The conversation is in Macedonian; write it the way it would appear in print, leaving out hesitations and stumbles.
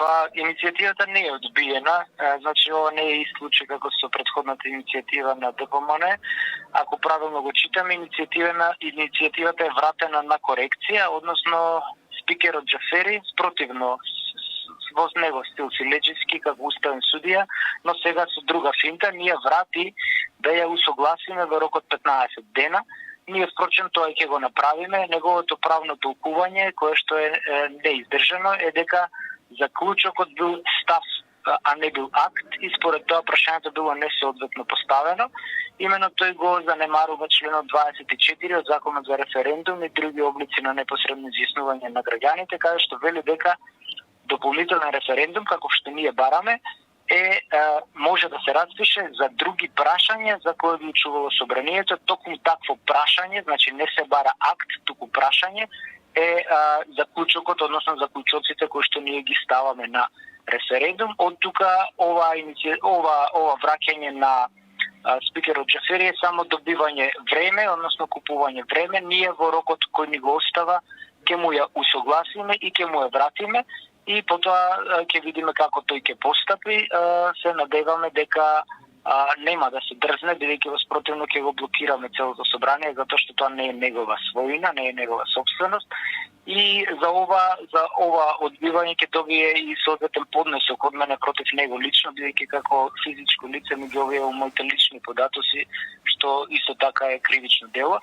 Па, иницијативата не е одбиена, значи ова не е случај како со претходната иницијатива на ДПМН. Ако правилно го читаме, иницијативата е вратена на корекција, односно спикерот Џафери, спротивно во него стил силеџиски како уставен судија, но сега со друга финта ние врати да ја усогласиме во рок од 15 дена. Ние, впрочем, тоа ќе го направиме. Неговото правно толкување, кое што е неиздржано, е дека заклучокот бил став, а не бил акт, и според тоа прашањето било несоодветно поставено. Имено тој го занемарува членот 24 од Законот за референдум и други облици на непосредно изјаснување на граѓаните, каде што вели дека дополнителен референдум, како што ние бараме, може да се распише за други прашања за кои одлучувало собранието. Токму такво прашање, значи не се бара акт, туку прашање, е заклучокот, односно заклучоците кои што ние ги ставаме на референдум. Од тука ова враќање на спикерот Џафери е само добивање време, односно купување време. Ние во рокот кој ни го остава ќе му ја усогласиме и ќе му ја вратиме, и потоа ќе видиме како тој ќе постапи. Се надеваме дека нема да се дрзне, бидејќи во спротивно ќе го блокираме целото собрание, затоа што тоа не е негова својина, не е негова собственост. И за ова одбивање ќе добие и соодветен поднесок од мене против него лично, бидејќи како физичко лице ми ги овие моите лични податоци, што исто така е кривично дело.